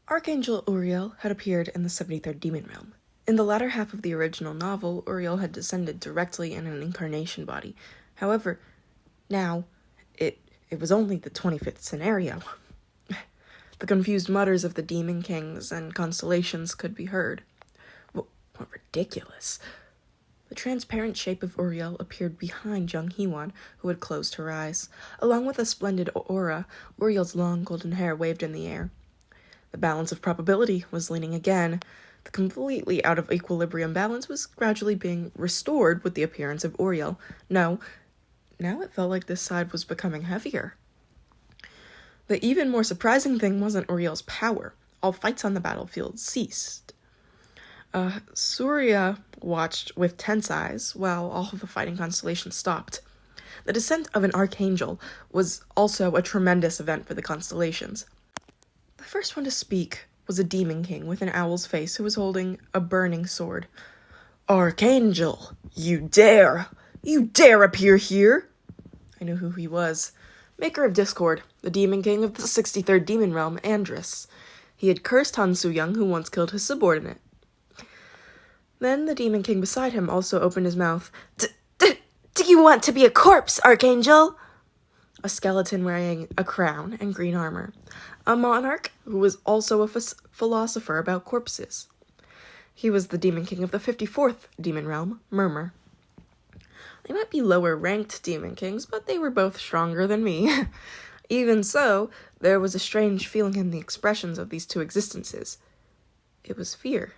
Archangel Uriel had appeared in the 73rd Demon Realm. In the latter half of the original novel, Uriel had descended directly in an incarnation body. However, now, it was only the 25th scenario. The confused mutters of the demon kings and constellations could be heard. What ridiculous. The transparent shape of Uriel appeared behind Jung Hee-won, who had closed her eyes. Along with a splendid aura, Uriel's long golden hair waved in the air. The balance of probability was leaning again. The completely out of equilibrium balance was gradually being restored with the appearance of Uriel. No, now it felt like this side was becoming heavier. The even more surprising thing wasn't Uriel's power. All fights on the battlefield ceased. Surya watched with tense eyes while all of the fighting constellations stopped. The descent of an archangel was also a tremendous event for the constellations. The first one to speak was a demon king with an owl's face who was holding a burning sword. "Archangel, you dare appear here?" I knew who he was. Maker of Discord, the demon king of the 63rd Demon Realm, Andrus. He had cursed Han Soo-young, who once killed his subordinate. Then the demon king beside him also opened his mouth. Do you want to be a corpse, Archangel?" A skeleton wearing a crown and green armor. A monarch who was also a philosopher about corpses. He was the demon king of the 54th Demon Realm, Murmur. They might be lower-ranked demon kings, but they were both stronger than me. Even so, there was a strange feeling in the expressions of these two existences. It was fear.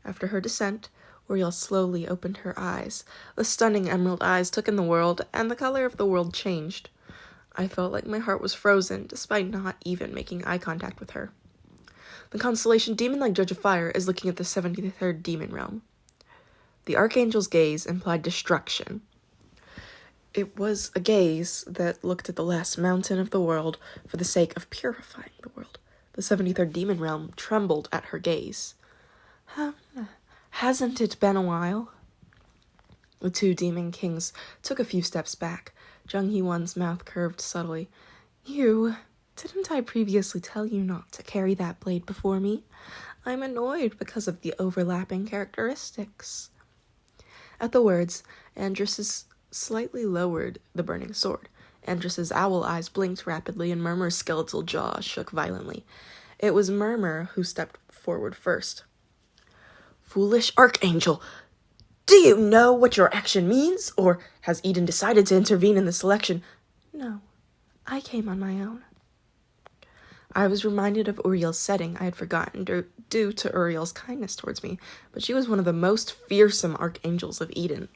After her descent, Uriel slowly opened her eyes. The stunning emerald eyes took in the world, and the color of the world changed. I felt like my heart was frozen, despite not even making eye contact with her. The constellation demon-like Judge of Fire is looking at the 73rd Demon Realm. The Archangel's gaze implied destruction. It was a gaze that looked at the last mountain of the world for the sake of purifying the world. The 73rd Demon Realm trembled at her gaze. Hasn't it been a while? The two demon kings took a few steps back. Jung Hee-won's mouth curved subtly. Didn't I previously tell you not to carry that blade before me? I'm annoyed because of the overlapping characteristics. At the words, Andrus slightly lowered the burning sword. Andrus's owl eyes blinked rapidly and Murmur's skeletal jaw shook violently. It was Murmur who stepped forward first. "Foolish Archangel, do you know what your action means? Or has Eden decided to intervene in the selection?" "No, I came on my own." I was reminded of Uriel's setting I had forgotten due to Uriel's kindness towards me, but she was one of the most fearsome archangels of Eden.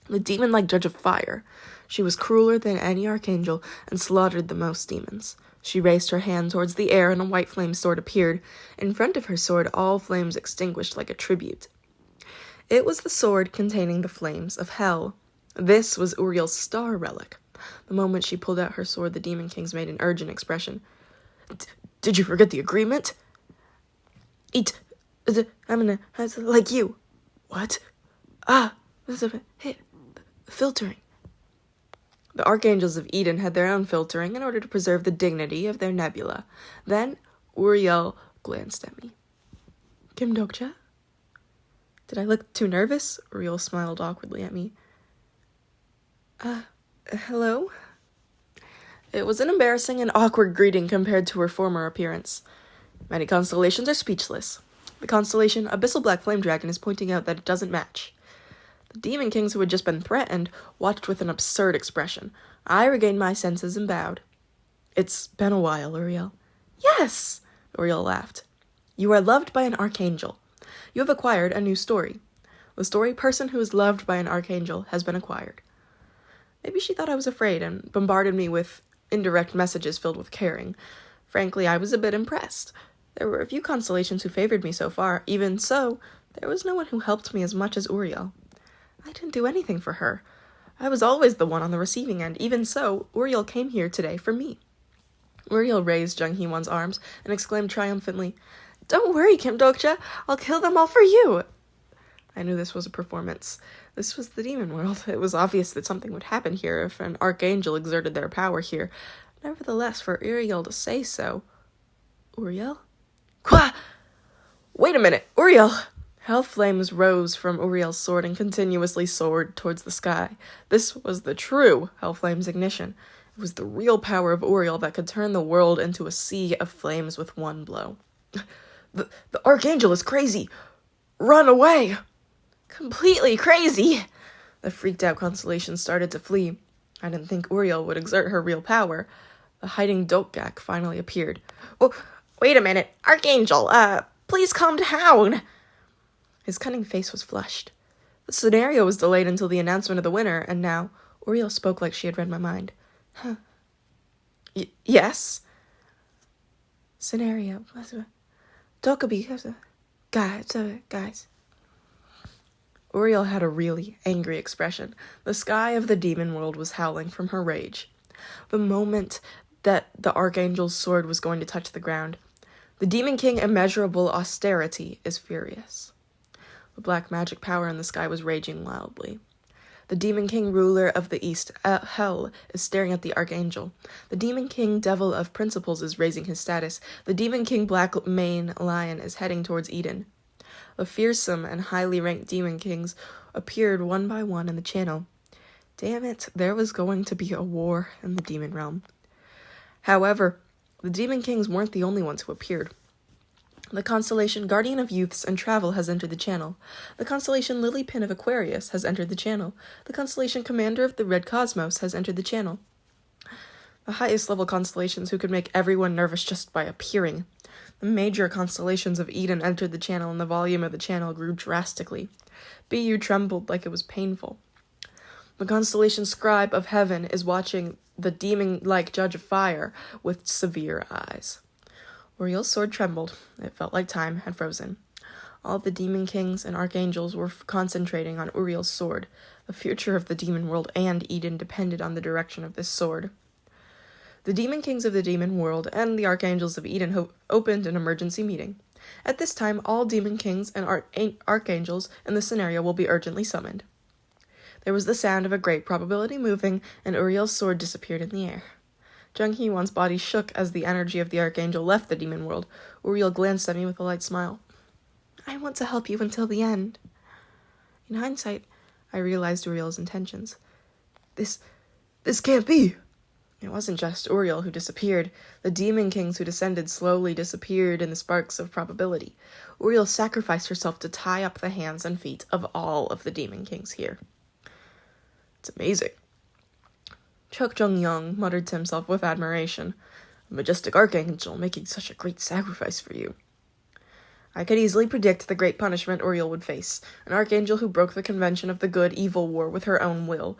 The demon-like Judge of Fire. She was crueler than any archangel and slaughtered the most demons. She raised her hand towards the air and a white flame sword appeared. In front of her sword, all flames extinguished like a tribute. It was the sword containing the flames of hell. This was Uriel's star relic. The moment she pulled out her sword, the demon kings made an urgent expression. "Did you forget the agreement?" I'm like you." "What?" There's a hit. Filtering." The Archangels of Eden had their own filtering in order to preserve the dignity of their nebula. Then Uriel glanced at me. "Kim Dokcha?" Did I look too nervous? Uriel smiled awkwardly at me. Hello?" It was an embarrassing and awkward greeting compared to her former appearance. Many constellations are speechless. The constellation Abyssal Black Flame Dragon is pointing out that it doesn't match. The demon kings who had just been threatened watched with an absurd expression. I regained my senses and bowed. "It's been a while, Uriel." "Yes!" Uriel laughed. "You are loved by an archangel. You have acquired a new story. The story person who is loved by an archangel has been acquired." Maybe she thought I was afraid and bombarded me with indirect messages filled with caring. Frankly, I was a bit impressed. There were a few constellations who favored me so far. Even so, there was no one who helped me as much as Uriel. I didn't do anything for her. I was always the one on the receiving end. Even so, Uriel came here today for me. Uriel raised Jung Hee-won's arms and exclaimed triumphantly, "Don't worry, Kim Dokcha. I'll kill them all for you." I knew this was a performance. This was the demon world. It was obvious that something would happen here if an archangel exerted their power here. Nevertheless, for Uriel to say so... Uriel? Qua! Wait a minute, Uriel! Hell flames rose from Uriel's sword and continuously soared towards the sky. This was the true hell flames ignition. It was the real power of Uriel that could turn the world into a sea of flames with one blow. The Archangel is crazy! Run away! Completely crazy! The freaked-out constellation started to flee. I didn't think Uriel would exert her real power. The hiding Dokgak finally appeared. Oh, wait a minute, Archangel, please calm down! His cunning face was flushed. The scenario was delayed until the announcement of the winner, and now Uriel spoke like she had read my mind. Huh. Yes? Scenario. Dokubi. Guys. Uriel had a really angry expression. The sky of the demon world was howling from her rage. The moment that the Archangel's sword was going to touch the ground, the Demon King Immeasurable Austerity is furious. The black magic power in the sky was raging wildly. The Demon King Ruler of the East, Hell, is staring at the Archangel. The Demon King Devil of Principles is raising his status. The Demon King Black Mane Lion is heading towards Eden. The fearsome and highly ranked Demon Kings appeared one by one in the channel. Damn it, there was going to be a war in the demon realm. However, the Demon Kings weren't the only ones who appeared. The constellation Guardian of Youths and Travel has entered the channel. The constellation Lily Pin of Aquarius has entered the channel. The constellation Commander of the Red Cosmos has entered the channel. The highest level constellations who could make everyone nervous just by appearing. The major constellations of Eden entered the channel, and the volume of the channel grew drastically. BU trembled like it was painful. The constellation Scribe of Heaven is watching the demon-like Judge of Fire with severe eyes. Uriel's sword trembled. It felt like time had frozen. All the demon kings and archangels were concentrating on Uriel's sword. The future of the demon world and Eden depended on the direction of this sword. The demon kings of the demon world and the archangels of Eden opened an emergency meeting. At this time, all demon kings and archangels in the scenario will be urgently summoned. There was the sound of a great probability moving, and Uriel's sword disappeared in the air. Jung Hee-won's body shook as the energy of the Archangel left the demon world. Uriel glanced at me with a light smile. I want to help you until the end. In hindsight, I realized Uriel's intentions. This can't be. It wasn't just Uriel who disappeared. The demon kings who descended slowly disappeared in the sparks of probability. Uriel sacrificed herself to tie up the hands and feet of all of the demon kings here. It's amazing. Chuk Jung-young muttered to himself with admiration. A majestic archangel making such a great sacrifice for you. I could easily predict the great punishment Uriel would face. An archangel who broke the convention of the good-evil war with her own will.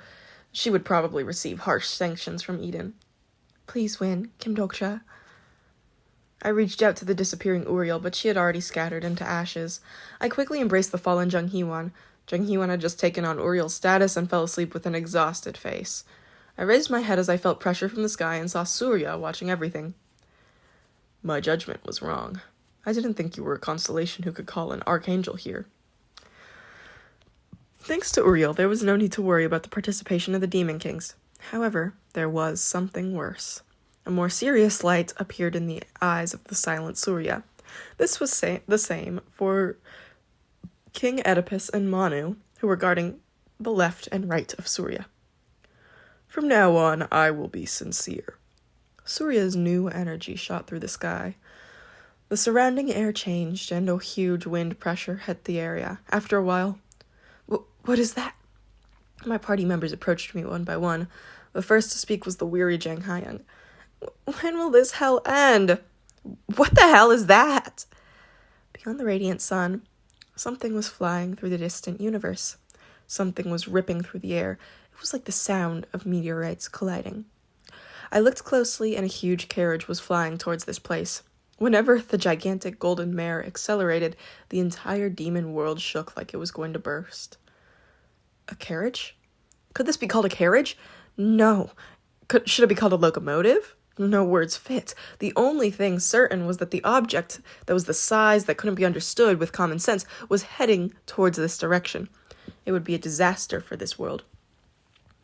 She would probably receive harsh sanctions from Eden. Please win, Kim Dokcha. I reached out to the disappearing Uriel, but she had already scattered into ashes. I quickly embraced the fallen Jung Hee-won. Jung Hee-won had just taken on Uriel's status and fell asleep with an exhausted face. I raised my head as I felt pressure from the sky and saw Surya watching everything. My judgment was wrong. I didn't think you were a constellation who could call an archangel here. Thanks to Uriel, there was no need to worry about the participation of the Demon Kings. However, there was something worse. A more serious light appeared in the eyes of the silent Surya. This was the same for King Oedipus and Manu, who were guarding the left and right of Surya. From now on, I will be sincere. Surya's new energy shot through the sky. The surrounding air changed, and a huge wind pressure hit the area. After a while, what is that? My party members approached me one by one. The first to speak was the weary Jang Hayoung. When will this hell end? What the hell is that? Beyond the radiant sun, something was flying through the distant universe. Something was ripping through the air. It was like the sound of meteorites colliding. I looked closely, and a huge carriage was flying towards this place. Whenever the gigantic golden mare accelerated, the entire demon world shook like it was going to burst. A carriage? Could this be called a carriage? No. Should it be called a locomotive? No words fit. The only thing certain was that the object that was the size that couldn't be understood with common sense was heading towards this direction. It would be a disaster for this world.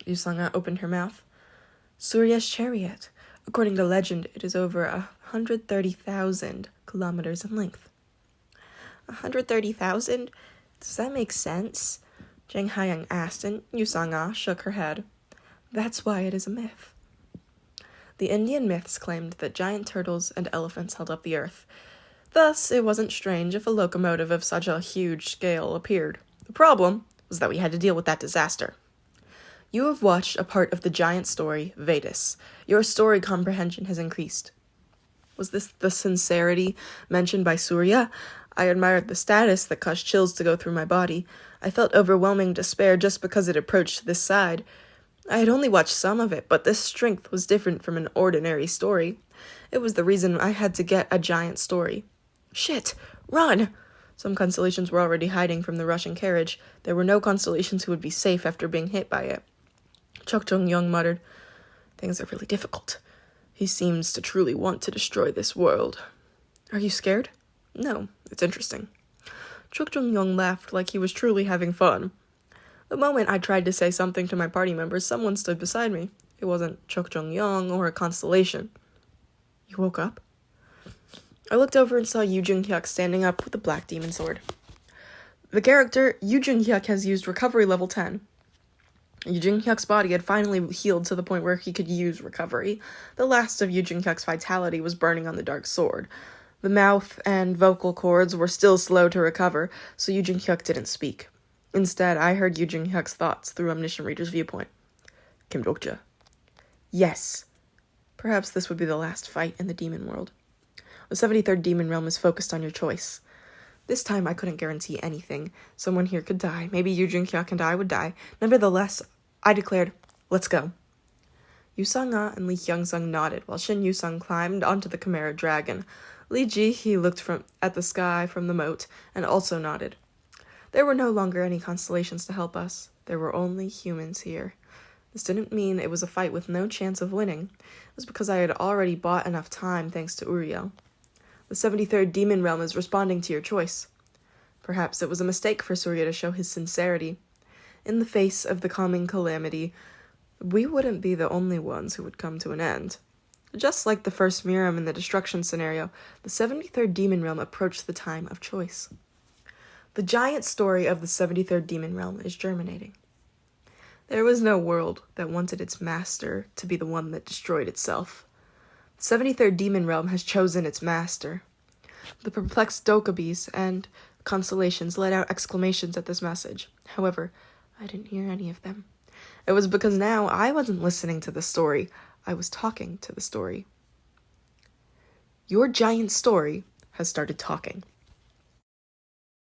Yusanga opened her mouth. Surya's chariot. According to legend, it is over 130,000 kilometers in length. 130,000? Does that make sense? Zheng Haiyang asked, and Yu Sang'a shook her head. That's why it is a myth. The Indian myths claimed that giant turtles and elephants held up the earth. Thus, it wasn't strange if a locomotive of such a huge scale appeared. The problem was that we had to deal with that disaster. You have watched a part of the giant story, Vedas. Your story comprehension has increased. Was this the sincerity mentioned by Surya? I admired the status that caused chills to go through my body. I felt overwhelming despair just because it approached this side. I had only watched some of it, but this strength was different from an ordinary story. It was the reason I had to get a giant story. Shit! Run! Some constellations were already hiding from the rushing carriage. There were no constellations who would be safe after being hit by it. Chok Jong-young muttered, Things are really difficult. He seems to truly want to destroy this world. Are you scared? No, it's interesting. Chok Jong-young laughed like he was truly having fun. The moment I tried to say something to my party members, someone stood beside me. It wasn't Chok Jong-young or a constellation. You woke up? I looked over and saw Yu Jung-hyuk standing up with a black demon sword. The character, Yu Jung-hyuk, has used recovery level 10. Yu Jung-hyuk's body had finally healed to the point where he could use recovery. The last of Yu Jung-hyuk's vitality was burning on the dark sword. The mouth and vocal cords were still slow to recover, so Yu Jung-hyuk didn't speak. Instead, I heard Yu Jung-hyuk's thoughts through Omniscient Reader's viewpoint. Kim Dokja. Yes. Perhaps this would be the last fight in the demon world. The 73rd Demon Realm is focused on your choice. This time I couldn't guarantee anything. Someone here could die. Maybe Yu Jung-hyuk and I would die. Nevertheless, I declared, let's go. Yu Sang'a and Li Hyung-sung nodded, while Shin Yu-sung climbed onto the Chimera Dragon. Li Ji-hee looked at the sky from the moat, and also nodded. There were no longer any constellations to help us. There were only humans here. This didn't mean it was a fight with no chance of winning. It was because I had already bought enough time thanks to Uriel. The 73rd Demon Realm is responding to your choice. Perhaps it was a mistake for Surya to show his sincerity. In the face of the coming calamity, we wouldn't be the only ones who would come to an end. Just like the first Miram in the destruction scenario, the 73rd Demon Realm approached the time of choice. The giant story of the 73rd Demon Realm is germinating. There was no world that wanted its master to be the one that destroyed itself. The 73rd Demon Realm has chosen its master. The perplexed Dokabes and constellations let out exclamations at this message. However, I didn't hear any of them. It was because now I wasn't listening to the story. I was talking to the story. Your giant story has started talking.